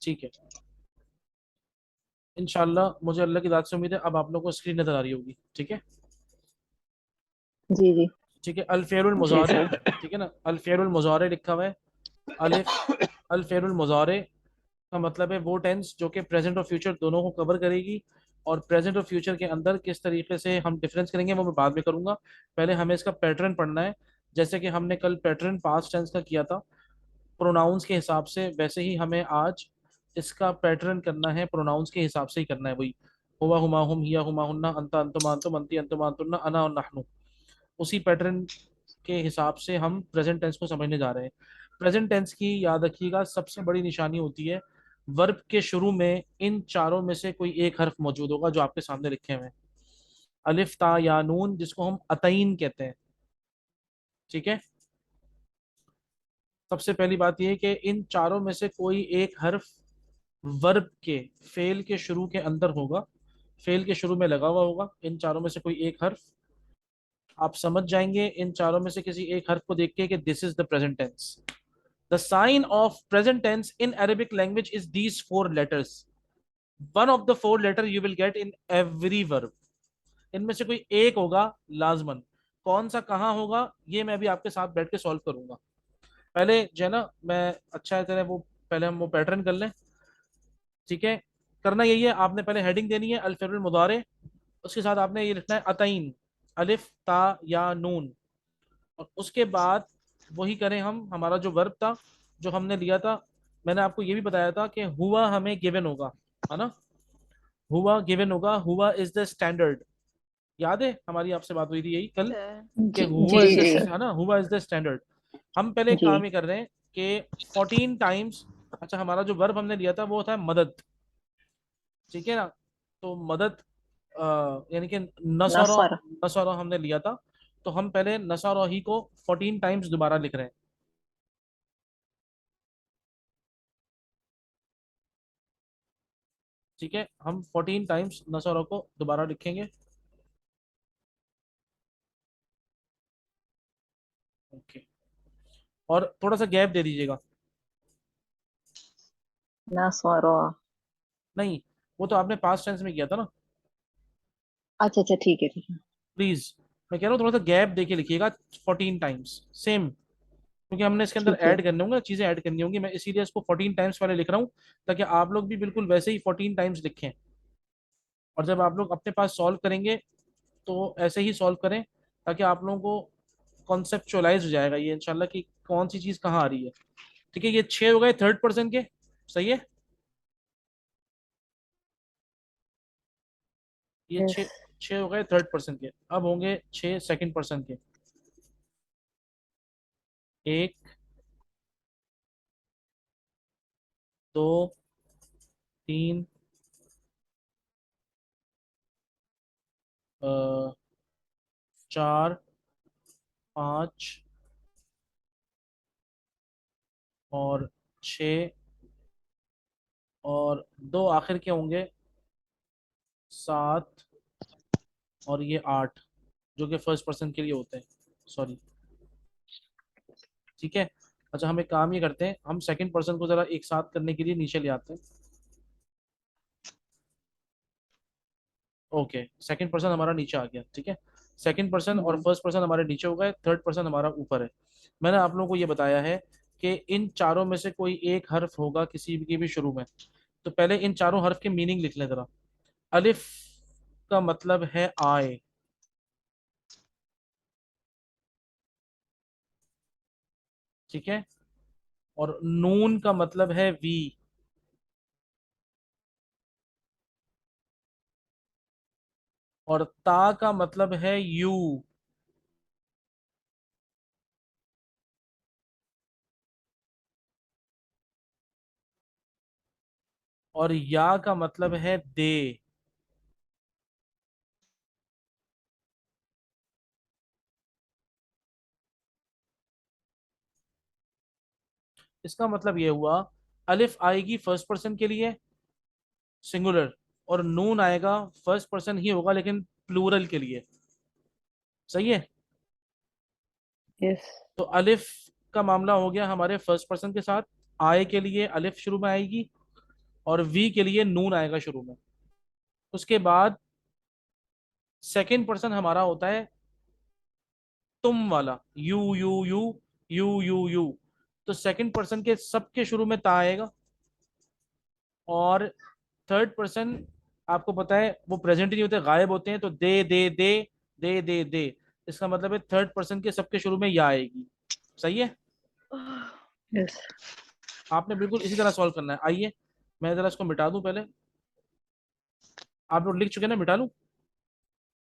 ठीक है, इंशाल्लाह मुझे अल्लाह की दाद से उम्मीद है अब आप लोगों को स्क्रीन नजर आ रही होगी। ठीक है। जी जी। ठीक है, अल जी मुजारे, सर। ठीक है ना, अल मुजारे लिखा हुआ है। अलिफ, अल मुजारे का मतलब है वो टेंस जो कि प्रेजेंट और फ्यूचर दोनों को कवर करेगी। और प्रेजेंट और फ्यूचर के अंदर किस तरीके से हम डिफरेंस करेंगे वो मैं बाद में करूंगा। पहले हमें इसका पैटर्न पढ़ना है। जैसे कि हमने कल पैटर्न पास्ट टेंस का किया था प्रोनाउंस के हिसाब से, वैसे ही हमें आज इसका पैटर्न करना है, प्रोनाउंस के हिसाब से ही करना है। वही हुआ हुमा हुम हिया हुमा हुन्ना अंता अंतुमा अंतुम अंती अंतुमा अंतुन्ना अना और नहनु, उसी पैटर्न के हिसाब से हम प्रेजेंट टेंस को समझने जा रहे हैं। प्रेजेंट टेंस की याद रखिएगा सबसे बड़ी निशानी होती है वर्ब के शुरू में इन चारों में से कोई एक हर्फ मौजूद होगा जो आपके सामने लिखे हुए हैं, अलिफ ता या नून, जिसको हम अतईन कहते हैं। ठीक है। सबसे पहली बात यह है कि इन चारों में से कोई एक हर्फ वर्ब के फेल के शुरू के अंदर होगा, फेल के शुरू में लगा हुआ होगा। इन चारों में से कोई एक हर्फ, आप समझ जाएंगे इन चारों में से किसी एक हर्फ को देख के कि this is the present tense. The sign of present tense in Arabic language is these four letters. One of the four letter you will get in every verb. इनमें से कोई एक होगा लाजमन। कौन सा कहाँ होगा ये मैं अभी आपके साथ बैठ के सॉल्व करूंगा। पहले जो है ना, मैं अच्छा है वो पहले हम वो पैटर्न कर लें। ठीक है। करना यही है, आपने पहले हेडिंग देनी है अल मुदारे, उसके साथ आपने ये लिखना है अतईन, अलिफ ता या नून। और उसके बाद वही करें हम, हमारा जो वर्ब था जो हमने लिया था, मैंने आपको ये भी बताया था कि हुआ हमें गिवन होगा, है ना, हुआ गिवन होगा, हुआ इज द स्टैंडर्ड। याद है हमारी आपसे बात हुई थी यही कल सर। कि जी हुआ जी इज द, जी सर। है ना, हुआ इज द स्टैंडर्ड। हम पहले एक जी। काम ही कर रहे हैं कि 14 टाइम्स, अच्छा हमारा जो वर्ब हमने लिया था वो था मदद। ठीक है ना, तो मदद यानी कि नसरा, नसर। नसरा हमने लिया था। तो हम पहले नसरा ही को 14 टाइम्स दोबारा लिख रहे हैं। ठीक है, हम 14 टाइम्स नसरा को दोबारा लिखेंगे। ओके, और थोड़ा सा गैप दे दीजिएगा। नसर। नहीं, वो तो आपने पास्ट टेंस में किया था ना। अच्छा अच्छा, ठीक है ठीक है। प्लीज, मैं कह रहा हूँ थोड़ा सा गैप दे के लिखिएगा 14 टाइम्स सेम, क्योंकि हमने इसके अंदर ठीक है। ऐड करने होंगे, चीजें ऐड करनी होंगी, मैं इसीलिए इसको 14 टाइम्स पहले लिख रहा हूँ ताकि आप लोग भी बिल्कुल वैसे ही 14 टाइम्स लिखें। और जब आप लोग अपने पास सॉल्व करेंगे तो ऐसे ही सॉल्व करें ताकि आप लोगों को कॉन्सेप्चुअलाइज हो जाएगा ये इंशाल्लाह कि कौन सी चीज कहाँ आ रही है। ठीक है, ये 6 हो गए थर्ड पर्सन के, सही है। ये यस। 6 हो गए थर्ड पर्सन के, अब होंगे 6 सेकंड पर्सन के। एक, दो, तीन, चार, पाँच और छः, और दो आखिर के होंगे, सात, और ये आठ, जो कि फर्स्ट पर्सन के लिए होते हैं, सॉरी। ठीक है। अच्छा हम एक काम ये करते हैं, हम सेकंड पर्सन को जरा एक साथ करने के लिए नीचे ले आते हैं। ओके, सेकंड पर्सन हमारा नीचे आ गया। ठीक है, सेकंड पर्सन और जी। फर्स्ट पर्सन हमारे नीचे हो गए, थर्ड पर्सन हमारा ऊपर है। मैंने आप लोगों को ये बताया है कि इन चारों में से कोई एक हर्फ होगा किसी के भी शुरू में। तो पहले इन चारों हर्फ के मीनिंग लिख लें जरा। अलिफ का मतलब है आए। ठीक है, और नून का मतलब है वी, और ता का मतलब है यू, और या का मतलब है दे। इसका मतलब ये हुआ अलिफ आएगी फर्स्ट पर्सन के लिए सिंगुलर, और नून आएगा फर्स्ट पर्सन ही होगा लेकिन प्लूरल के लिए। सही है। यस। तो अलिफ का मामला हो गया हमारे फर्स्ट पर्सन के साथ, आए के लिए अलिफ शुरू में आएगी, और वी के लिए नून आएगा शुरू में। उसके बाद सेकंड पर्सन हमारा होता है तुम वाला, you you you you you you. तो सेकंड पर्सन के सबके शुरू में ता आएगा। और थर्ड पर्सन आपको पता है वो प्रेजेंट ही नहीं होते, गायब होते हैं, तो दे। इसका मतलब है थर्ड पर्सन के सबके शुरू में या आएगी। सही है। यस। आपने बिल्कुल इसी तरह सॉल्व करना है। आइए मैं जरा इसको मिटा दूं पहले। आप लोग लिख चुके हैं ना, मिटा लूं?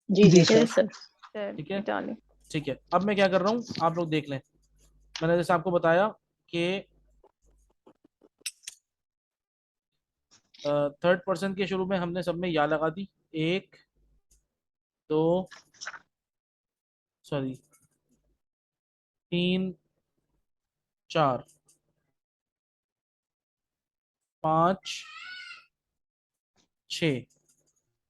जी जी जी सर। सर। सर ठीक है। मिटा लें। ठीक है, अब मैं क्या कर रहा हूँ आप लोग देख लें। मैंने जैसे आपको बताया कि थर्ड पर्सन के शुरू में हमने सब में या लगा दी। एक, दो, सॉरी, तीन, चार, पाँच, छ। ये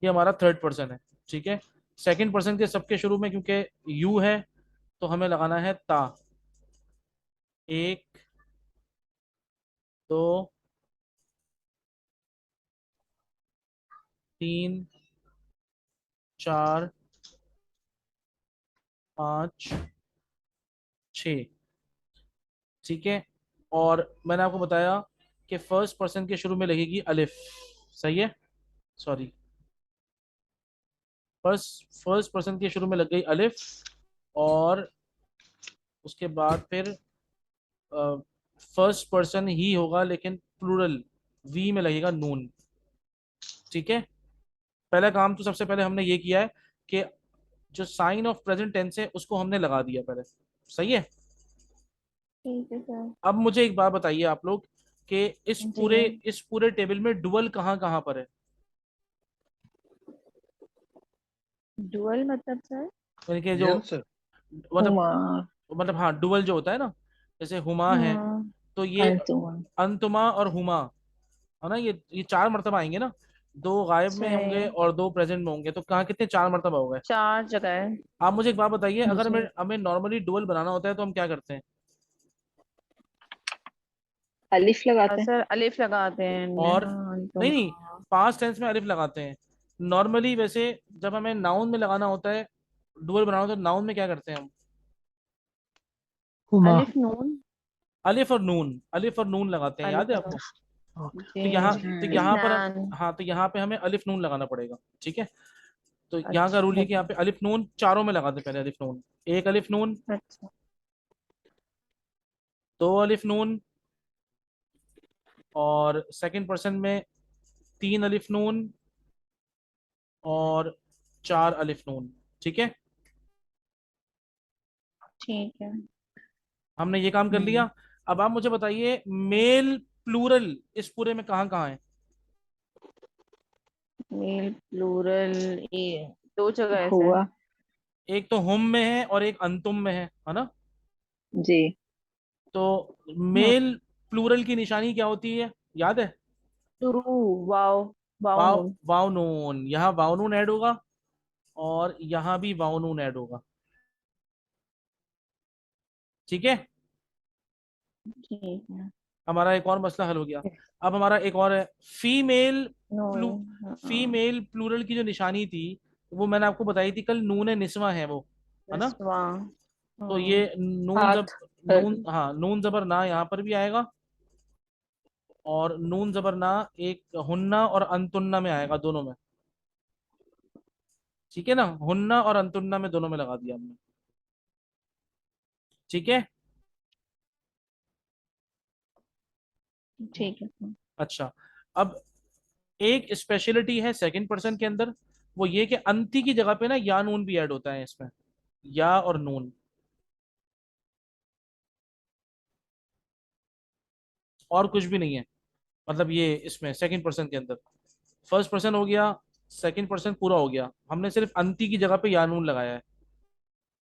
हमारा थर्ड पर्सन है। ठीक है। सेकंड पर्सन के सबके शुरू में क्योंकि यू है तो हमें लगाना है ता। एक, दो, तीन, चार, पाँच, छ। ठीक है। और मैंने आपको बताया कि फर्स्ट पर्सन के शुरू में लगेगी अलिफ। सही है। सॉरी, फर्स्ट पर्सन के शुरू में लग गई अलिफ। और उसके बाद फिर फर्स्ट पर्सन ही होगा लेकिन प्लूरल, वी में लगेगा नून। ठीक है। पहला काम तो सबसे पहले हमने ये किया है कि जो साइन ऑफ प्रेजेंट टेंस है उसको हमने लगा दिया पहले। सही है। ठीक है सर। अब मुझे एक बात बताइए आप लोग कि जी मैम। इस पूरे टेबल में डुअल कहाँ कहाँ पर है? डुअल मतलब सर? यानी कि जो रियल सर। मतलब हुमा। मतलब हाँ, डुअल जो होता है ना, जैसे हुमा है हाँ। तो ये अंतुमा। अंतुमा और हुमा है ना, ये चार मर्तबा आएंगे ना। दो गायब में सही होंगे है। और दो प्रेजेंट में होंगे, तो कहाँ कितने, चार मर्तबा हो गए। चार जगह है। आप मुझे एक बात बताइए, अगर जी। हमें हमें नॉर्मली डुअल बनाना होता है तो हम क्या करते हैं? अलिफ लगाते हैं। सर अलिफ लगाते हैं। और हाँ तो नहीं नहीं, पास्ट टेंस में अलिफ लगाते हैं नॉर्मली। वैसे जब हमें नाउन में लगाना होता है, डुअल बनाना होता है, नाउन में क्या करते हैं हम? हुमा। अलिफ नून। अलिफ और नून लगाते हैं, याद अलिफ है नून। आपको? ओके। तो यहाँ, जी। तो यहाँ पर इस्नान। हाँ, तो यहाँ पे हमें अलिफ नून लगाना पड़ेगा। ठीक है। तो यहाँ का रूल अच्छा ये कि यहाँ पे अलिफ नून चारों में लगा दे पहले। अलिफ नून, एक अलिफ नून, अच्छा। दो अलिफ नून, और सेकंड पर्सन में तीन अलिफ नून, और चार अलिफ नून। ठीक है। ठीक है। हमने ये काम कर हम्म। लिया। अब आप मुझे बताइए मेल प्लूरल इस पूरे में कहाँ कहाँ है? मेल प्लूरल ये दो जगह है सर। हुआ। एक तो हुम में है और एक अंतुम में है ना? जी। तो हाँ। मेल प्लूरल की निशानी क्या होती है, याद है? टू। वाव। वाव वाव, नून। वाव नून। यहाँ वाव नून ऐड होगा और यहाँ भी वाव नून ऐड होगा। ठीक है। ठीक है। हमारा एक और मसला हल हो गया। अब हमारा एक और है फीमेल नो। प्लू हाँ। फीमेल प्लूरल की जो निशानी थी वो मैंने आपको बताई थी कल, नून निस्वा है वो, है ना? नस्वा। तो हाँ। ये नून जब, हाथ। नून, हाँ, नून जबर ना यहाँ पर भी आएगा, और नून जबर ना एक हुन्ना और अंतुन्ना में आएगा, दोनों में। ठीक है ना, हुन्ना और अंतुन्ना में, दोनों में लगा दिया हमने। ठीक है। ठीक है सर। अच्छा, अब एक स्पेशलिटी है सेकंड पर्सन के अंदर, वो ये कि अंति की जगह पे ना या नून भी ऐड होता है इसमें, या और नून। और कुछ भी नहीं है। मतलब ये इसमें सेकंड पर्सन के अंदर फर्स्ट पर्सन हो गया, सेकंड पर्सन पूरा हो गया, हमने सिर्फ अंति की जगह पे या नून लगाया है।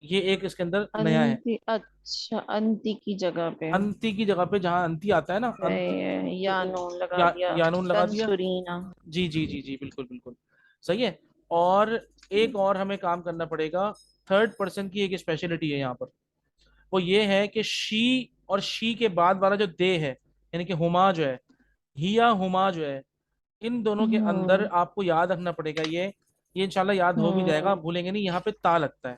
ये एक इसके अंदर नया है। अंति, अच्छा अंति की जगह पे। अंति की जगह पे जहां अंति आता है ना, अंति, सही है, तो या नून लगा दिया। या नून लगा दिया। तंसुरीना। जी जी जी जी, बिल्कुल बिल्कुल सही है। और एक और हमें काम करना पड़ेगा। थर्ड पर्सन की एक स्पेशलिटी है यहाँ पर, वो ये है कि शी और शी के बाद वाला जो दे है, यानी कि हुमा जो है, हिया हुमा जो है, इन दोनों के अंदर आपको याद रखना पड़ेगा ये इंशाल्लाह याद हो भी जाएगा, भूलेंगे नहीं। यहाँ पे ता लगता है।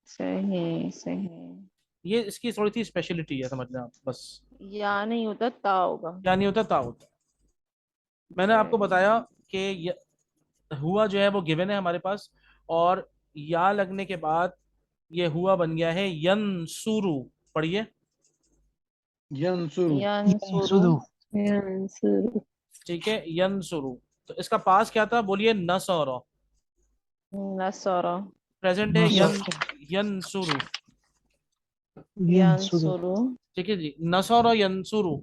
सही सही। ये इसकी थोड़ी सी स्पेशलिटी है, समझ लें आप बस। या नहीं होता ता होगा। क्या नहीं होता, ता होता है। मैंने आपको बताया सही। कि हुआ जो है वो गिवन है हमारे पास, और या लगने के बाद ये हुआ बन गया है यनसुरु। पढ़िए। यंसुरु। यंसुरु। सुरु। यंसुरु। ठीक है, यनसुरु। तो इसका पास क्या था, बोलिए नसौरा। नसरा। प्रेजेंट है नसर। यनसुरु। यंसुरु। यंसुरु। ठीक है जी, नसौरा यनसुरु।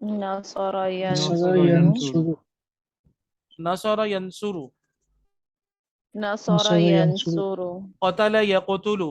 नसरा नसर यंसुरु। यंसुरु। नसौरा यनसुरु। नसरा नसर यंसुरु। यंसुरु। क़तल यक़तुलु।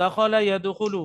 दखल यदखुलु।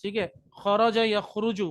ठीक है, खरज यखरुजु।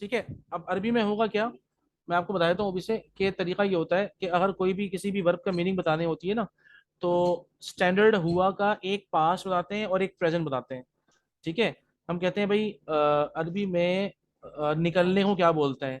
ठीक है, अब अरबी में होगा क्या, मैं आपको बता देता हूँ अभी से कि तरीका ये होता है कि अगर कोई भी किसी भी वर्ब का मीनिंग बताने होती है ना, तो स्टैंडर्ड हुआ का एक पास्ट बताते हैं और एक प्रेजेंट बताते हैं। ठीक है, हम कहते हैं भाई अरबी में निकलने को क्या बोलते हैं,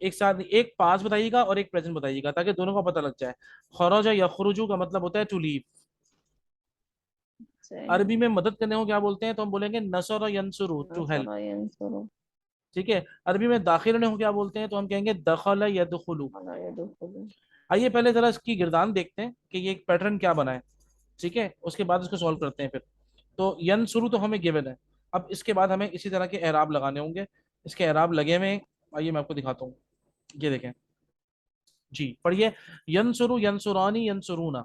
एक साथ एक पास्ट बताइएगा और एक प्रेजेंट बताइएगा ताकि दोनों का पता लग जाए। खरजा या खुरुजू का मतलब होता है टू लीव। सही। अरबी में मदद करने को क्या बोलते हैं, तो हम बोलेंगे नसर यंसुरु, टू हेल्प। नसरा यंसुरु। ठीक है, अरबी में दाखिल होने को क्या बोलते हैं, तो हम कहेंगे दखल यदखुलु। दखल यदखुलु। आइए पहले जरा इसकी गिरदान देखते हैं कि ये एक पैटर्न क्या बना है। ठीक है, उसके बाद इसको सॉल्व करते हैं फिर। तो यंसुरु तो हमें गिवन है। अब इसके बाद हमें इसी तरह के एराब लगाने होंगे। इसके एराब लगे हुए हैं, आइए मैं आपको दिखाता हूँ। ये देखें जी, पढ़िए। यंसुरु यंसुरानी यंसुरूना।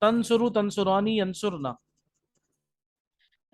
तंसुरु तंसुरानी यंसुरना।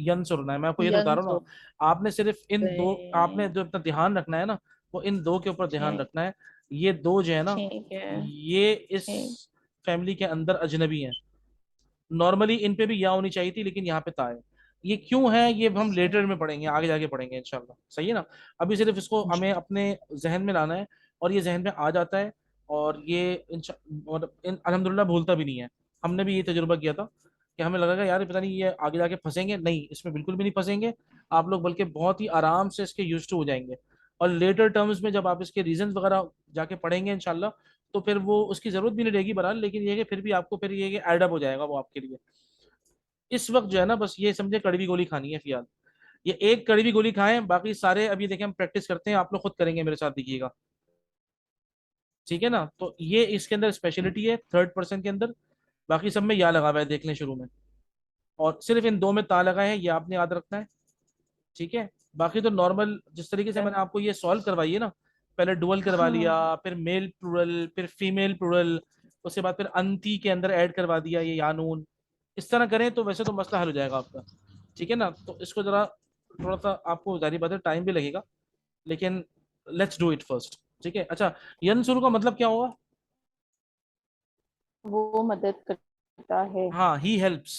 यंसुरना है, मैं आपको ये तो बता रहा हूँ यंसुर। ना। आपने सिर्फ इन दो, आपने सही। जो अपना ध्यान रखना है ना, वो इन दो के ऊपर ध्यान ठीक। रखना है। ये दो जो है ना, ठीक है। ये इस ठीक। फैमिली के अंदर अजनबी हैं। नॉर्मली इन पे भी या होनी चाहिए थी, लेकिन यहाँ पे ता है। ये क्यों है, ये हम लेटर में पढ़ेंगे, आगे जाके पढ़ेंगे इंशाल्लाह। सही है ना। अभी सिर्फ इसको हमें अपने जहन में लाना है, और ये जहन में आ जाता है। और ये और अल्हम्दुलिल्लाह भूलता भी नहीं है। हमने भी ये तजुर्बा किया था कि हमें लगा यार पता नहीं ये आगे जाके फंसेंगे, नहीं इसमें बिल्कुल भी नहीं फंसेंगे आप लोग, बल्कि बहुत ही आराम से इसके यूज टू हो जाएंगे। और लेटर टर्म्स में जब आप इसके रीजंस वगैरह जाके पढ़ेंगे इंशाल्लाह, तो फिर वो उसकी जरूरत भी नहीं रहेगी बहरहाल, लेकिन ये है कि फिर भी आपको फिर ये एडअप हो जाएगा वो आपके लिए। इस वक्त जो है ना, बस ये समझे कड़वी गोली खानी है फिलहाल। ये एक कड़वी गोली खाएं, बाकी सारे अभी देखें हम प्रैक्टिस करते हैं, आप लोग खुद करेंगे मेरे साथ, दिखिएगा। ठीक है ना, तो ये इसके अंदर स्पेशलिटी है थर्ड पर्सन के अंदर। बाकी सब में या लगा हुआ है, देख लें शुरू में। और सिर्फ इन दो में ता लगा है, ये आपने याद रखना है। ठीक है, बाकी तो नॉर्मल जिस तरीके से मैंने आपको ये सॉल्व करवाई है ना, पहले डुअल करवा लिया, हाँ। फिर मेल प्लूरल, फिर फीमेल प्लूरल, उसके बाद फिर अंती के अंदर ऐड करवा दिया ये यानून। इस तरह करें तो वैसे तो मसला हल हो जाएगा आपका। ठीक है ना, तो इसको जरा थोड़ा सा आपको जारी बात है टाइम भी लगेगा, लेकिन लेट्स डू इट फर्स्ट। ठीक है, अच्छा, यंसुर का मतलब क्या होगा। वो मदद करता है। हाँ, ही हेल्प्स।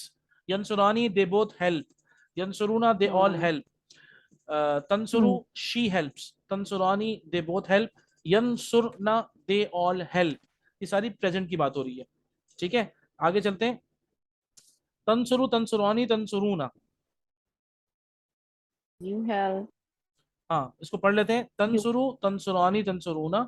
यंसुरानी दे बोथ हेल्प। यंसुरूना दे ऑल हम्म। हेल्प। तंसुरु शी हेल्प्स, तंसुरानी दे बोथ हेल्प, यंसुरना दे ऑल हेल्प। ये सारी प्रेजेंट की बात हो रही है। ठीक है, आगे चलते हैं। तंसुरु तंसुरानी तंसुरूना। You help. हाँ, इसको पढ़ लेते हैं। यू। तंसुरु तंसुरानी तंसुरूना।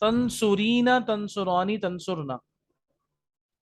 तंसुरीना तंसुरानी तंसुरना।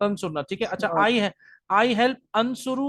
तंसुरना, ठीक है। अच्छा, और आई है, आई हेल्प अनसुरु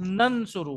ननसुरु।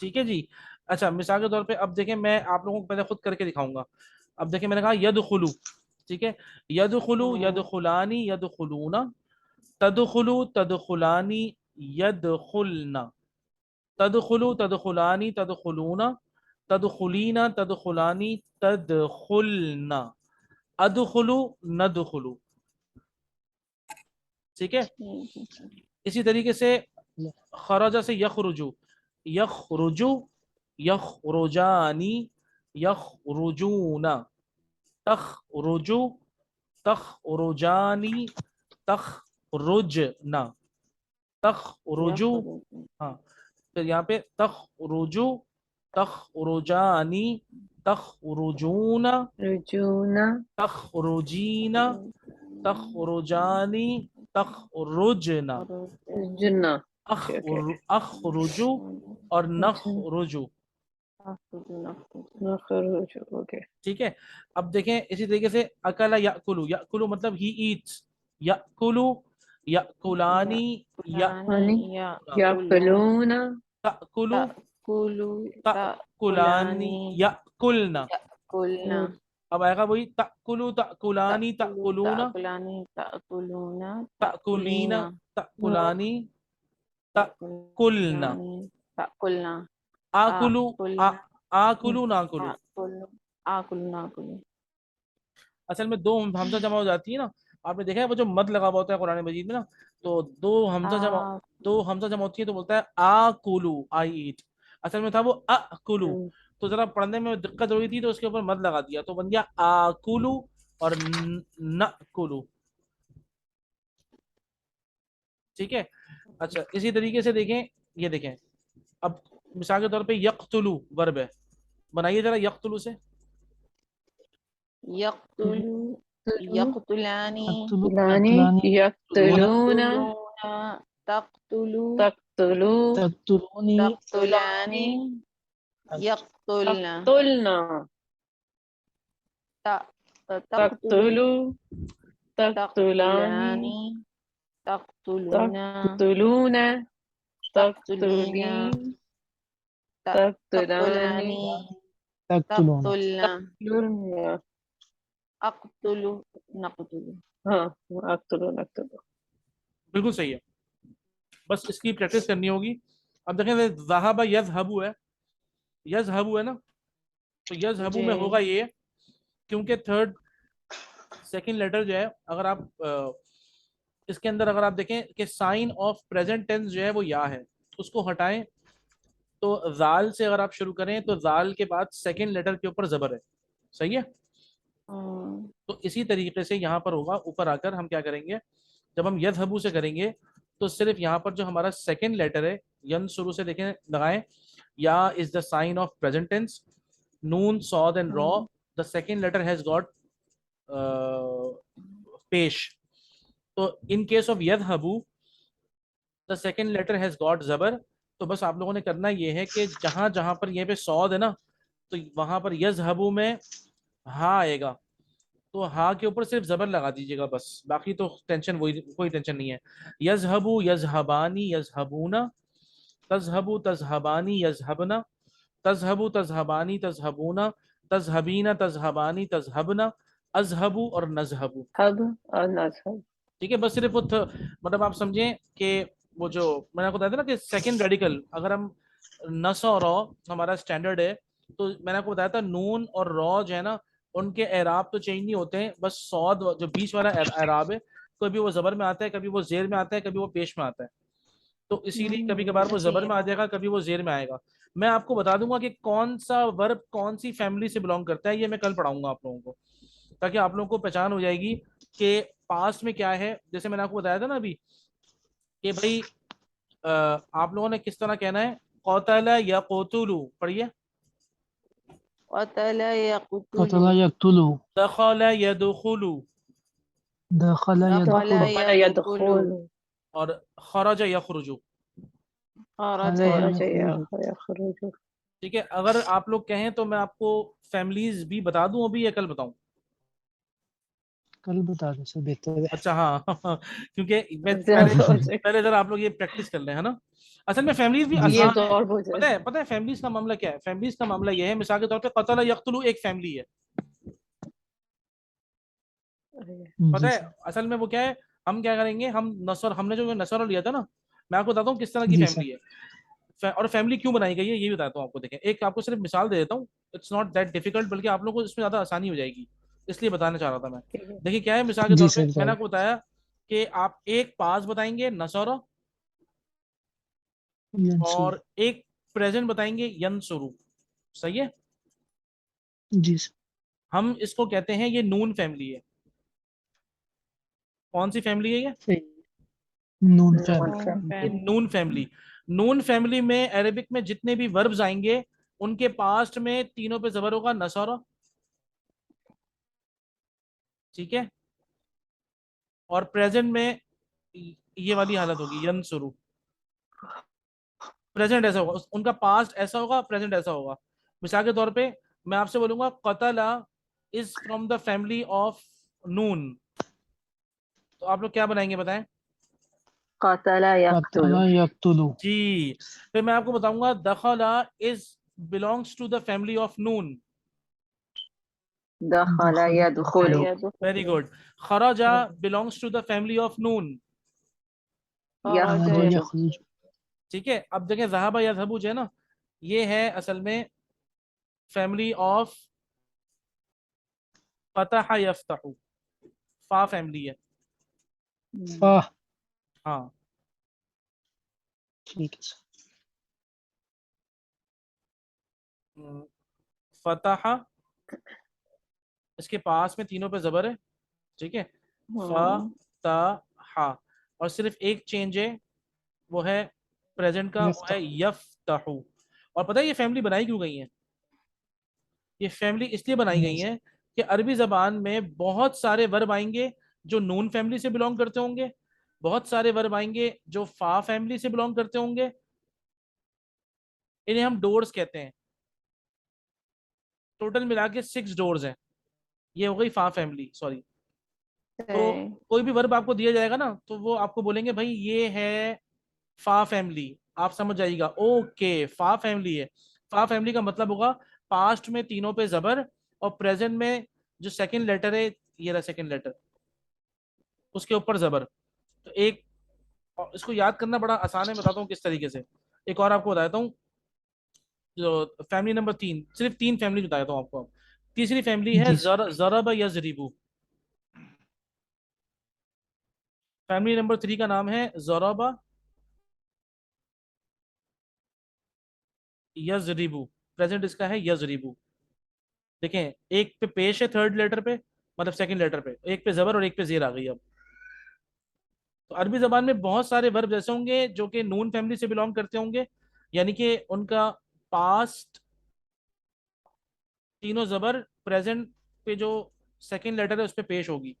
ठीक है जी। अच्छा, मिसाल के तौर पे अब देखें, मैं आप लोगों को पहले खुद करके दिखाऊंगा। अब देखें, मैंने कहा यदखुलु। ठीक है, यदखुलु यदखुलानी यदखुलूना। तदखुलु तदखुलानी यदखुलना। तदखुलु तदखुलानी तदखुलूना, तदखुलीना तदखुलानी तदखुलना, अदखुलु नदखुलु। ठीक है। ठीक है। इसी तरीके से खरजा से यखरुजु, यखरुजु, यखरुजानी, यखरुजूना, तखरुजु, तखरुजानी, तखरुजना, तखरुजु। यखरुजु, हाँ, तो यहाँ पे तखरुजु, तखरुजानी, तखरुजूना, रुजूना, तखरुजीना, तखरुजानी, तखरुजना, रुजना। Okay okay. अखरुजु और नखरुजु। नखरुजु, ओके। ठीक है। अब देखें इसी तरीके से अकला याकुलु, याकुलु मतलब ही ईट्स, याकुलु, याकुलानी, यानी याकुलूना, याकुलु, ताकुलु, ताकुलानी, याकुलना। ताकुलना, अब आएगा वही ताकुलु, ताकुलानी, ताकुलूना, ताकुलानी, ताकुलूना, ताकुलीना, ताकुलीना, ताकुलानी, ताकुलना। ताकुलना, आकुलु, आ, आकुलना, आकुलु नाकुलु। आकुलु, आकुलु, नाकुलु। असल में दो हमजा जमा हो जाती है ना, आपने देखा है वो जो मद लगा हुआ होता है कुरान मजीद में ना, तो आ दो हमजा जमा होती है तो बोलता है आकुलु, आई ईट। असल में था वो अकुलु, तो जरा पढ़ने में दिक्कत हो रही थी तो उसके ऊपर मद लगा दिया तो बन गया आकुलु और नकुलु। ठीक है। अच्छा, इसी तरीके से देखें, ये देखें, अब मिसाल के तौर पे यक्तुलु वर्ब है, बनाइए जरा यक्तुलु से। यक्तुलु, यक्तुलानी, अक्तुलु लानी, अक्तुलानी यक्तुलूना, यक्तुलूना, तक्तुलु, तक्तुलू, तक्तुलूनी तक्तुलानी, यक्तुलना, तक्तुलना, तक्तुलु, तक्तुलू, तक्तुलानी, तक्तुलानी, तक्तुलुना, तक्तुलूना, तक्तुलीना, तक्तुलीन, तक्तुलानी, तक्तुलानी, तक्तुलूना। तक्तुलना, तक्तुलना। अक्तुलु, नक्तुलु। हाँ, अक्तुलू नक्तुलू। बिल्कुल सही है, बस इसकी प्रैक्टिस करनी होगी। अब देखें ज़हाबा यज़हबु है, यज़हबु है ना, तो यज़हबु जी, में होगा ये, क्योंकि थर्ड सेकंड लेटर जो है, अगर आप इसके अंदर अगर आप देखें कि साइन ऑफ प्रेजेंट टेंस जो है वो या है, उसको हटाएं तो जाल से अगर आप शुरू करें तो जाल के बाद सेकंड लेटर के ऊपर जबर है। सही है। तो इसी तरीके से यहाँ पर होगा, ऊपर आकर हम क्या करेंगे, जब हम यज़हबु से करेंगे तो सिर्फ यहाँ पर जो हमारा सेकंड लेटर है, यन शुरू से देखें लगाएं, या is the sign of present tense, नून सॉद एंड रॉ, the second letter has got पेश। तो इन केस ऑफ यज़हबु the second letter has got जबर। तो बस आप लोगों ने करना ये है कि जहां जहां पर ये पे सौद है ना, तो वहां पर यज़हबु में हा आएगा, तो हा के ऊपर सिर्फ जबर लगा दीजिएगा बस, बाकी तो टेंशन वही, कोई टेंशन नहीं है। यज़हबु यज़हबानी यज़हबूना, तज़हबु तज़हबानी यज़हबना, तज़हबु तज़हबानी तज़हबूना, तज़हबीना तज़हबानी तज़हबना, अज़हबु और नज़हबु। हब और नजहब। ठीक है, बस सिर्फ वो मतलब आप समझें कि वो जो मैंने आपको बताया था ना कि सेकंड रेडिकल, अगर हम नस और रॉ हमारा स्टैंडर्ड है, तो मैंने आपको बताया था नून और रॉ जो है ना, उनके एराब तो चेंज नहीं होते हैं, बस सौद जो बीच वाला एराब है, कभी वो जबर में आता है, कभी वो जेर में आता है, कभी वो पेश में आता है। तो इसीलिए कभी कभार वो जबर में आ जाएगा, कभी वो जेर में आएगा। मैं आपको बता दूंगा कि कौन सा वर्ब कौन सी फैमिली से बिलोंग करता है, ये मैं कल पढ़ाऊंगा आप लोगों को, ताकि आप लोगों को पहचान हो जाएगी कि पास्ट में क्या है। जैसे मैंने आपको बताया था ना अभी कि भाई आप लोगों ने किस तरह कहना है, कौतला या कोतुलू, पढ़िए। क़तल यक़तुलु, कतला यक्तुलु, दखला यदखुलु, दखल दखल यदखुलु, दखल यदखुलु, यदखुल, और खरज यखरुजु। खरज खरज खरज यख़रुजु। यखरुजु। यखरुजु। ठीक है, अगर आप लोग कहें तो मैं आपको फैमिलीज भी बता दूं अभी या कल बताऊं? कल बता दो सर, बेहतर है। अच्छा हाँ क्योंकि मैं ज्यादा हो जाए। पहले जरा आप लोग ये प्रैक्टिस कर लें, है ना। असल में फैमिलीज भी जी ये सर। आसान तो है। और हो जाए। पता है फैमिलीज का मामला क्या है, फैमिलीज का मामला ये है, मिसाल के तौर पे कतला यक्तुलु एक फैमिली है, पता जी है। सर। असल में वो क्या है, हम क्या करेंगे, हम नसर, हमने जो नसर लिया था ना, मैं आपको बताता हूँ किस तरह की जी सर। फैमिली है। और फैमिली क्यों बनाई गई है ये भी बताता हूँ आपको। देखें, एक आपको सिर्फ मिसाल दे देता हूँ, इट्स नॉट दैट डिफिकल्ट, बल्कि आप लोगों को इसमें ज्यादा आसानी हो जाएगी, इसलिए बताना चाह रहा था मैं। ठीक है। देखिए क्या है, मिसाल के जी तौर पे सर मैंने बताइए। आपको बताया कि आप एक पास बताएंगे नसौरा, यंसुर। और एक प्रेजेंट बताएंगे यंसुरु। सही है। जी सर। हम इसको कहते हैं ये नून फैमिली है। कौन सी फैमिली है ये? सही। नून नॉन फैमिली। फैमिली। ये नून फैमिली। नून फैमिली में अरेबिक में जितने भी वर्ब्स आएंगे उनके पास्ट में तीनों पे जबर होगा नसौरा। ठीक है। और प्रेजेंट में ये वाली हालत होगी यंसुरु। प्रेजेंट ऐसा होगा, उनका पास्ट ऐसा होगा, प्रेजेंट ऐसा होगा। मिसाल के तौर पे मैं आपसे बोलूंगा कतला is from the family of नून, तो आप लोग क्या बनाएंगे बताएं? कतला यक्तुलु। कतला यक्तुलु। जी। फिर मैं आपको बताऊंगा दखला is belongs to the family of नून। दखला दखल यदखुलु। Very good. खराजा belongs to the family of नून। खराज यखरुजु। यखरुज। ठीक है। अब देखें जहाबा यजहबू जो है ना, ये है असल में फैमिली ऑफ फतह यफ्तहू, फा फैमिली है। फा। हाँ। ठीक है सर। फतह, इसके पास में तीनों पे जबर है। ठीक है। हम्म। फतह। और सिर्फ एक चेंज है, वो है प्रेजेंट का, वो है यफ्तह। यफ्तहू। और पता है ये फैमिली बनाई क्यों गई है? ये फैमिली इसलिए बनाई गई नहीं सर। है कि अरबी जबान में बहुत सारे वर्ब आएंगे जो नून फैमिली से बिलोंग करते होंगे, बहुत सारे वर्ब आएंगे जो फा फैमिली से बिलोंग करते होंगे। इन्हें हम डोर्स कहते हैं। टोटल मिला के 6 डोर्स हैं। ये हो गई फा फैमिली, सॉरी। तो सही। कोई भी वर्ब आपको दिया जाएगा ना, तो वो आपको बोलेंगे भाई ये है फा फैमिली। आप समझ जाइएगा, ओके फा फैमिली है। फा फैमिली का मतलब होगा पास्ट में तीनों पे जबर, और प्रेजेंट में जो सेकंड लेटर है, ये रहा सेकंड लेटर, उसके ऊपर जबर। तो एक, और इसको याद करना बड़ा आसान है, बताता हूँ किस तरीके से। एक और आपको बताता हूँ, जो फैमिली नंबर 3, सिर्फ 3 फैमिली बताता हूँ आपको। तीसरी फैमिली है जी सर। जरब यजरिबू। फैमिली नंबर 3 का नाम है जरबा यजरिबू। प्रेजेंट इसका है यजरिबू। देखें, एक पे पेश है थर्ड लेटर पे, मतलब सेकंड लेटर पे, एक पे जबर और एक पे जेर आ गई। अब तो अरबी जबान में बहुत सारे वर्ब ऐसे होंगे जो कि नून फैमिली से बिलोंग करते होंगे, यानी कि उनका पास्ट तीनों जबर, प्रेजेंट पे जो सेकंड लेटर है उस पे पेश होगी।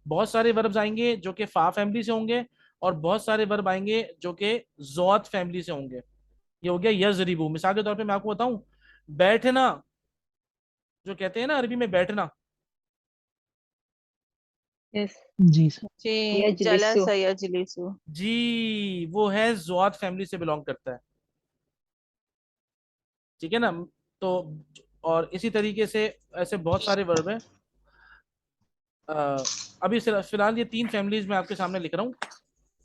बहुत सारे वर्ब्स आएंगे जो कि फा फैमिली से होंगे, और बहुत सारे वर्ब आएंगे जो कि जोत फैमिली से होंगे। ये हो गया यजरिबू। मिसाल के तौर पे मैं आपको बताऊं, बैठना, जो कहते हैं ना अरबी में बैठना, यस। जी सर। जी यजलिसु। जलसा यजलिसु। जी वो है जोत फैमिली से बिलोंग करता है। ठीक है ना। तो और इसी तरीके से ऐसे बहुत सारे वर्ब हैं। अ, अभी फिलहाल ये 3 फैमिलीज मैं आपके सामने लिख रहा हूँ।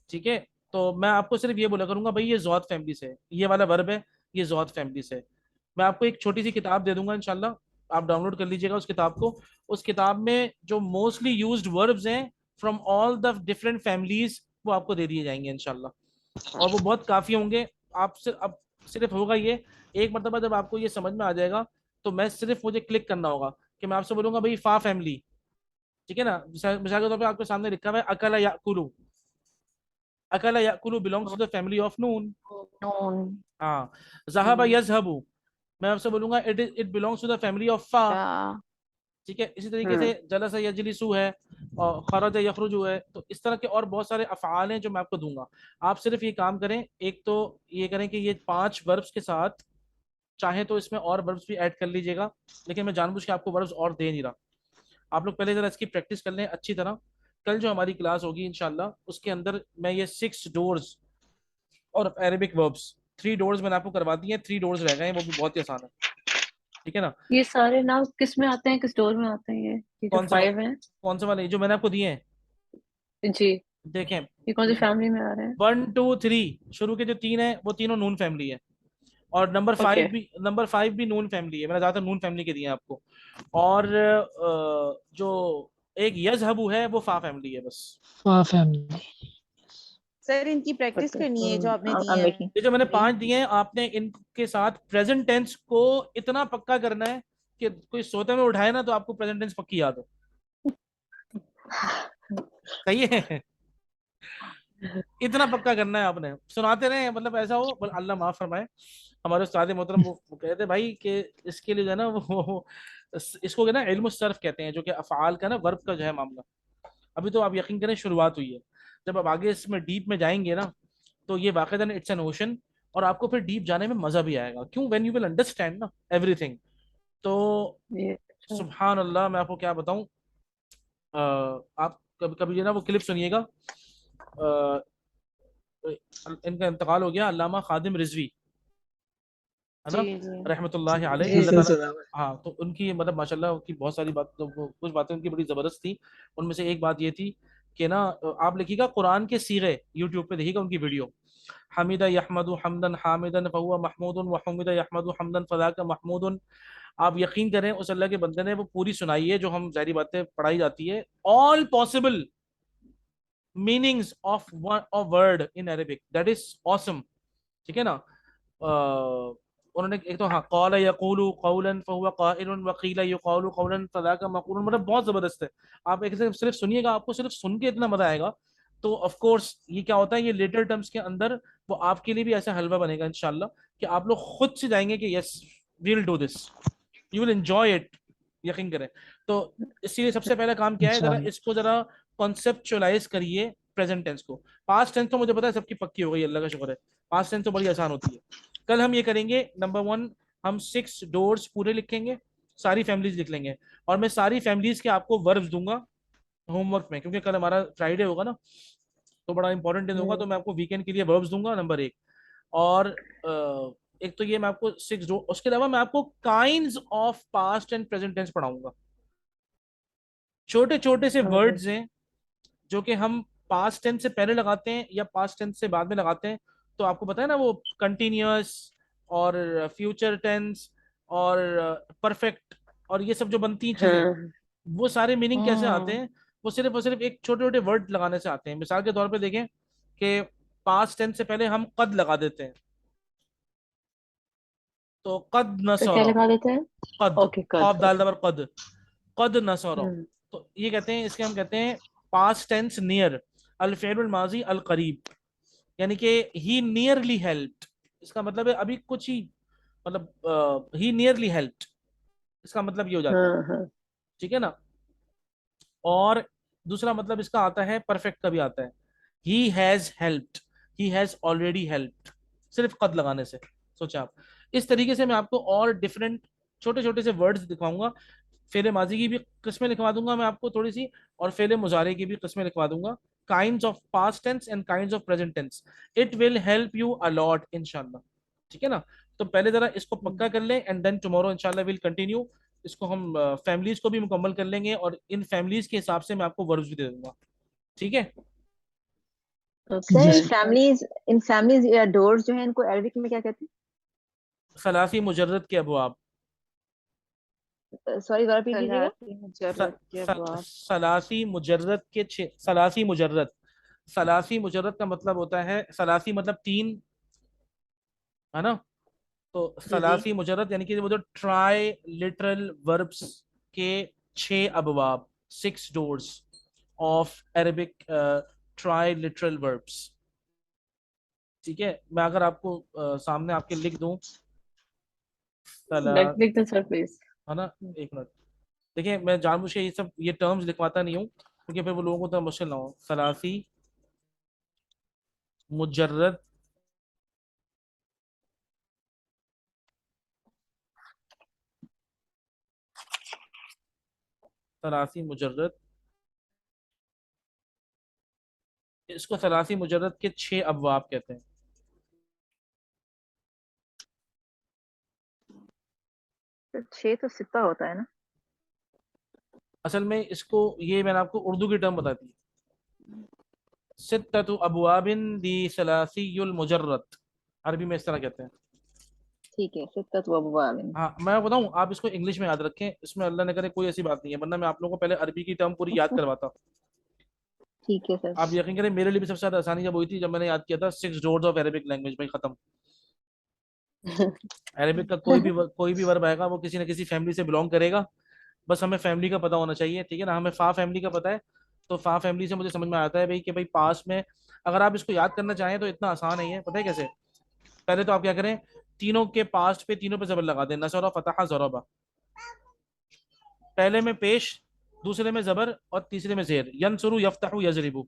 ठीक है। तो मैं आपको सिर्फ ये बोला करूंगा भाई ये जौत फैमिली से है, ये वाला वर्ब है, ये जौत फैमिली से है। मैं आपको एक छोटी सी किताब दे दूंगा इंशाल्लाह, आप डाउनलोड कर लीजिएगा उस किताब को। उस किताब में जो मोस्टली यूज्ड वर्ब्स हैं from all the different families, वो आपको दे दिए जाएंगे इंशाल्लाह, और वो बहुत काफ़ी होंगे। आप सिर्फ अब सिर्फ होगा ये, एक मरतबा जब आपको ये समझ में आ जाएगा, तो मैं सिर्फ मुझे क्लिक करना होगा कि मैं आपसे बोलूंगा भाई फा फैमिली। ठीक है ना। मिसाल के तौर पे आपके सामने लिखा हुआ है अकला याकुलू। अकला याकुलू belongs to the family of नून। नून। हाँ। जहाबा यजहबू, मैं आपसे बोलूंगा it belongs to the family of फा। फा। ठीक है। इसी तरीके से हम्म। जलसा यजलिसु है, और खरज यखरुजु है। तो इस तरह के और बहुत सारे अफ़आल हैं जो मैं आपको दूंगा। आप सिर्फ ये काम करें, एक तो ये करें कि ये 5 वर्ब्स के साथ चाहे तो इसमें और वर्ब्स भी ऐड कर लीजिएगा, लेकिन मैं जानबूझ के आपको वर्ब्स और दे नहीं रहा। आप लोग पहले जरा इसकी प्रैक्टिस कर लें अच्छी तरह। कल जो हमारी क्लास होगी इंशाल्लाह, उसके अंदर मैं ये 6 डोर्स और अरेबिक वर्ब्स, 3 डोर्स मैंने आपको करवा दिए हैं, 3 डोर्स रह गए हैं, वो भी बहुत ही आसान है। ठीक है ना। ये सारे नाम किस में आते हैं, किस डोर में आते हैं ये जो कौन से 5 हैं? कौन से वाले जो मैंने आपको दिए हैं? जी। देखें, ये कौन सी फैमिली में आ रहे हैं? 1 2 3 शुरू के जो 3 है वो तीनों नून फैमिली है। और ओके। नंबर फाइव भी नून फैमिली है, मैंने ज्यादातर नून फैमिली के दिए हैं आपको। और जो एक यजहबू है वो फा फैमिली है बस। फा फैमिली। सर इनकी प्रैक्टिस ओके, करनी है जो आपने आई दिए एम मेकिंग। हैं। ये जो मैंने नहीं। 5 दिए हैं, आपने इनके साथ प्रेजेंट टेंस को इतना पक्का करना है कि कोई सोते में उठाए ना तो आपको प्रेजेंट टेंस पक्की याद हो। सही है। इतना पक्का करना है आपने, सुनाते रहे, मतलब ऐसा हो, अल्लाह माफ फरमाए। हमारे उस्ताद मोहतरम वो कहते भाई कि इसके लिए जो है ना वो इसको ना इल्म सर्फ कहते हैं, जो कि अफ़आल का ना वर्ब का जो है मामला। अभी तो आप यकीन करें शुरुआत हुई है, जब आप आगे इसमें डीप में जाएंगे ना तो ये वाकईदान इट्स एन ओशन। और आपको फिर डीप जाने में मजा भी आएगा, क्यों, व्हेन यू विल अंडरस्टैंड ना एवरीथिंग। तो ये अच्छा। सुभान अल्लाह, मैं आपको क्या बताऊं। आप कभी कभी जो है ना वो क्लिप सुनिएगा। अ, इनका इंतकाल हो गया, अल्लामा खादिम रिजवी, है जी ना, जी रहमतुल्लाहि अलैह, जी अल्लाह जी। ताला। हाँ, तो उनकी मतलब माशाल्लाह की बहुत सारी बात, तो कुछ बातें उनकी बड़ी ज़बरदस्त थी। उनमें से एक बात ये थी कि ना, आप लिखिएगा कुरान के सीगे, यूट्यूब पे देखिएगा उनकी वीडियो। हमीदा यहमदु हमदन हामिदन फहुवा महमूदुन व हमीदा यहमदु हमदन फज़ाका महमूदुन। आप यकीन करें उस अल्लाह के बंदे ने वो पूरी सुनाई है जो हम जारी बातें पढ़ाई जाती है, all possible meanings of one of word in Arabic, that is awesome. ठीक है ना। उन्होंने एक तो हाँ, कौल यकूलु कौलन फहुवा काइलुन व क़ील युक़ालु कौलन फ़ज़ाका मक़ूलुन, मतलब बहुत जबरदस्त है। आप एक से सिर्फ सुनिएगा, आपको सिर्फ सुन के इतना मजा आएगा। तो ऑफ कोर्स ये क्या होता है, ये लेटर टर्म्स के अंदर वो आपके लिए भी ऐसा हलवा बनेगा इंशाल्लाह, कि आप लोग खुद से जाएंगे कि yes we will do this, you will enjoy it, यकीन करें। तो इसीलिए सबसे पहला काम क्या है, जरा इंशाल्लाह। इसको जरा कॉन्सेप्चुअलाइज करिए प्रेजेंट टेंस को। पास्ट टेंस तो मुझे पता है सबकी पक्की हो गई, अल्लाह का शुक्र है। पास्ट टेंस तो बड़ी आसान होती है। कल हम ये करेंगे, नंबर वन, हम 6 डोर्स पूरे लिखेंगे, सारी फैमिलीज लिख लेंगे। और मैं सारी फैमिलीज के आपको वर्ब्स दूंगा होमवर्क में, क्योंकि कल हमारा फ्राइडे होगा ना, तो बड़ा इंपॉर्टेंट दिन होगा। तो हम्म। मैं आपको वीकेंड के लिए वर्ब्स दूंगा, नंबर एक। और एक तो ये मैं आपको 6 डोर, उसके अलावा मैं आपको kinds of past and present tense पढ़ाऊंगा। छोटे छोटे से ओके। वर्ड्स हैं जो कि हम पास्ट टेंस से पहले लगाते हैं या पास्ट टेंस से बाद में लगाते हैं। तो आपको पता है ना वो कंटिन्यूअस और फ्यूचर टेंस और परफेक्ट और ये सब जो बनती हैं चीजें, हाँ। वो सारे मीनिंग कैसे आते हम्म हैं, वो सिर्फ और सिर्फ एक छोटे छोटे वर्ड लगाने से आते हैं। मिसाल के तौर पे देखें कि पास्ट टेंस से पहले हम कद लगा देते हैं, तो कद न तो क्या सौरा, लगा देते हैं? कद, ओके, कद। खौफ दाल ओके। दबर कद, कद न सौरा। हम्म। तो ये कहते हैं, इसके हम कहते हैं पास्ट टेंस नियर, अल फेरुल माजी अल करीब, यानी कि ही नियरली हेल्प्ड। इसका मतलब है अभी कुछ ही, मतलब ही नियरली हेल्प्ड, इसका मतलब ये हो जाता है। हाँ हाँ। ठीक है ना। और दूसरा मतलब इसका आता है, परफेक्ट का भी आता है, he has helped, he has already helped, सिर्फ कद लगाने से। सोचा आप, इस तरीके से मैं आपको और डिफरेंट छोटे छोटे से वर्ड्स दिखाऊंगा। फेले माजी की भी किस्में लिखवा दूंगा मैं आपको थोड़ी सी, और फेले मुजारे की भी किस्में लिखवा दूंगा। Kinds of past tense and kinds of present tense, it will help you a lot इंशाल्लाह। ठीक है ना। तो पहले जरा इसको पक्का कर लें, एंड देन टुमारो इंशाल्लाह विल कंटिन्यू। इसको हम फैमिलीज को भी मुकम्मल कर लेंगे, और इन फैमिलीज के हिसाब से मैं आपको वर्ब्स भी दे दूंगा। ठीक है। ओके। जी सर सर। फैमिलीज, इन फैमिलीज या डोर्स जो है इनको अरबिक में क्या कहते सलासी मुजर्रद के अबवाब। हैं? सॉरी दोबारा रिपीट कीजिएगा। सलाती मुजर्रद के अबवाब। सलासी मुजर्रद के 6, सलासी मुजर्रद, सलासी मुजर्रद का मतलब होता है, सलासी मतलब 3, है ना। तो जी जी। सलासी मुजर्रद यानी कि वो जो ट्राई लिटरल वर्ब्स के 6 अबवाब, 6 doors of Arabic try literal verbs. ठीक है, मैं अगर आपको सामने आपके लिख दूं, सला, लिख दो सर प्लीज। है ना, एक मिनट। देखिए मैं जानबूझ के ये सब ये टर्म्स लिखवाता नहीं हूँ, क्योंकि फिर वो लोगों को तो मुश्किल ना हो। सलासी मुजर्रद, सलासी मुजर्रद, इसको सलासी मुजर्रद के 6 अबवाब कहते हैं। तो 6 तो सित्ता होता है ना। असल में इसको, ये मैंने आपको उर्दू की टर्म बता दी, सित्ततु अबवाबिन दी सलासीयुल मुजर्रद, अरबी में इस तरह कहते हैं। ठीक है, सित्तत व अबवाबिन। हाँ मैं बताऊं, आप इसको इंग्लिश में याद रखें, इसमें अल्लाह ने करे कोई ऐसी बात नहीं है, वरना मैं आप लोगों को पहले अरबी की टर्म पूरी याद करवाता। ठीक है सर। आप यकीन करें मेरे लिए भी सबसे ज्यादा आसानी जब हुई थी, जब मैंने याद किया था 6 डोर्स ऑफ अरेबिक लैंग्वेज, भाई खत्म। अरेबिक का कोई भी वर्ब आएगा वो किसी न किसी फैमिली से बिलोंग करेगा। बस हमें फैमिली का पता होना चाहिए, ठीक है ना। हमें फा फैमिली का पता है, तो फा फैमिली से मुझे समझ में आता है भाई कि भाई पास में, अगर आप इसको याद करना चाहें तो इतना आसान नहीं है, पता है कैसे। पहले तो आप क्या करें, तीनों के पास्ट पे तीनों पे जबर लगा दें, नसरा फतहा ज़रबा। पहले में पेश, दूसरे में जबर और तीसरे में जेर, यनसुरु यफ्तहु यजरिबु,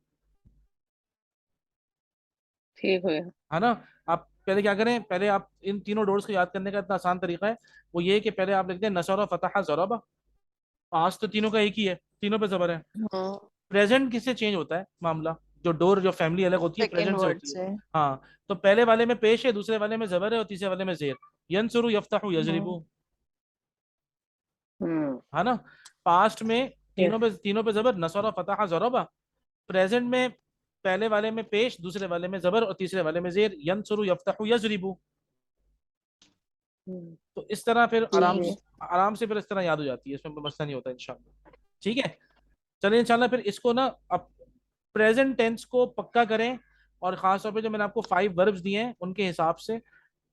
ठीक हो गया। है ना। आप पहले क्या करें, पहले आप इन तीनों डोर्स को याद करने का इतना आसान तरीका है, वो ये है कि पहले आप लिखते हैं नसरा फतहा ज़रबा। पास्ट तो तीनों का एक ही है, तीनों पे जबर है। हाँ, प्रेजेंट किससे चेंज होता है मामला, जो डोर जो फैमिली अलग होती है सेकेंड प्रेजेंट से वर्ड होती है। से। हाँ, तो पहले वाले में पेश है, दूसरे वाले में जबर है और तीसरे वाले में जेर, यनसुरु यफ्तहु हम्म। यजरिबु, हम्म। है ना। पास्ट में Yes. तीनों पे जबर, नसरा फतहा ज़रबा। प्रेजेंट में पहले वाले में पेश, दूसरे वाले में जबर और तीसरे वाले में जेर, यनसुरु यफ्तहु यजरिबु। हम्म। तो इस तरह फिर ठीक है। आराम से फिर इस तरह याद हो जाती है, इसमें कोई मसला नहीं होता इंशाल्लाह। ठीक है, चलिए इंशाल्लाह फिर इसको ना अब प्रेजेंट टेंस को पक्का करें, और खास तौर पे जो मैंने आपको 5 वर्ब्स दिए हैं उनके हिसाब से,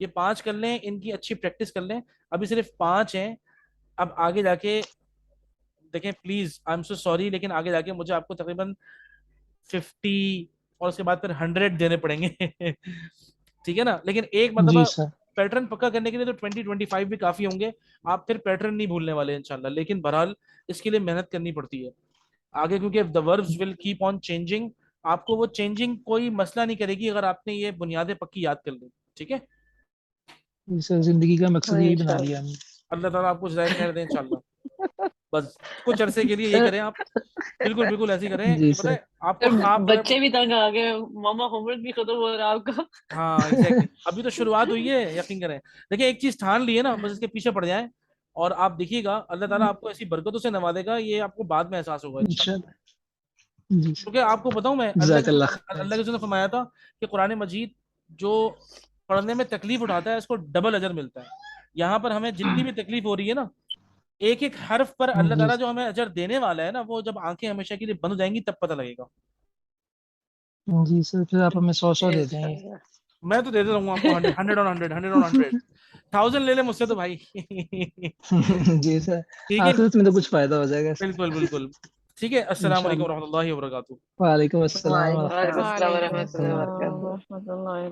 ये 5 कर लें, इनकी अच्छी प्रैक्टिस कर लें। अभी सिर्फ 5 हैं, अब आगे जाके देखें, please I am so sorry, लेकिन आगे जाके मुझे आपको तकरीबन 50 और उसके बाद फिर 100 देने पड़ेंगे। ठीक है ना, लेकिन एक जी मतलब सर। पैटर्न पक्का करने के लिए तो 20-25 भी काफी होंगे। आप फिर पैटर्न नहीं भूलने वाले इंशाल्लाह, लेकिन बहरहाल इसके लिए मेहनत करनी पड़ती है आगे, क्योंकि the verbs will keep on changing. आपको वो चेंजिंग कोई मसला नहीं करेगी अगर आपने ये बुनियादें पक्की याद कर ली, ठीक है। जी सर, जिंदगी का मकसद हाँ, यही बना लिया इंशाल्लाह। हमने। अल्लाह ताला आपको जाय खैर दे इंशाल्लाह। बस कुछ अरसे के लिए ये सर करें आप, बिल्कुल बिल्कुल ऐसे ही करें जी कि पता सर। है आपको, सर, आप बच्चे भी तंग आ गए, मामा होमवर्क भी खत्म हो रहा है आपका। हाँ एग्जैक्टली, अभी तो शुरुआत हुई है, यकीन करें। देखिए एक चीज ठान ली है ना, बस इसके पीछे पड़ जाए, और आप देखिएगा अल्लाह ताला आपको ऐसी बरकतों से नवाजेगा, ये आपको बाद में एहसास होगा इंशाल्लाह। इंशाल्लाह। जी सर। क्योंकि आपको बताऊं मैं, जज़ाकल्लाह खैर। अल्लाह के ने फरमाया था कि कुरान मजीद जो पढ़ने में तकलीफ उठाता है इसको डबल अजर मिलता है। यहाँ पर हमें जितनी भी तकलीफ हो रही है ना, एक एक हर्फ पर अल्लाह जी ताला जो हमें अजर देने वाला है ना, वो जब आंखें हमेशा के लिए बंद हो जाएंगी तब पता लगेगा। जी सर, फिर आप हमें 100 दे देंगे। इंशाल्लाह। मैं तो दे देता हूँ आपको 100, 100 ऑन 100, 100 ऑन 100, 1000 ले ले मुझसे तो भाई। जी सर, ठीक है, आखिरत में तो कुछ फायदा हो जाएगा इससे। बिल्कुल बिल्कुल। ठीक है, अस्सलाम वालेकुम इंशाल्लाह। रहमतुल्लाहि व बरकातुहू। वालेकुम अस्सलाम वालेकुम व अस्सलाम वालेकुम व रहमतुल्लाहि व अस्सलाम बरकातहू। व रहमतुल्लाहि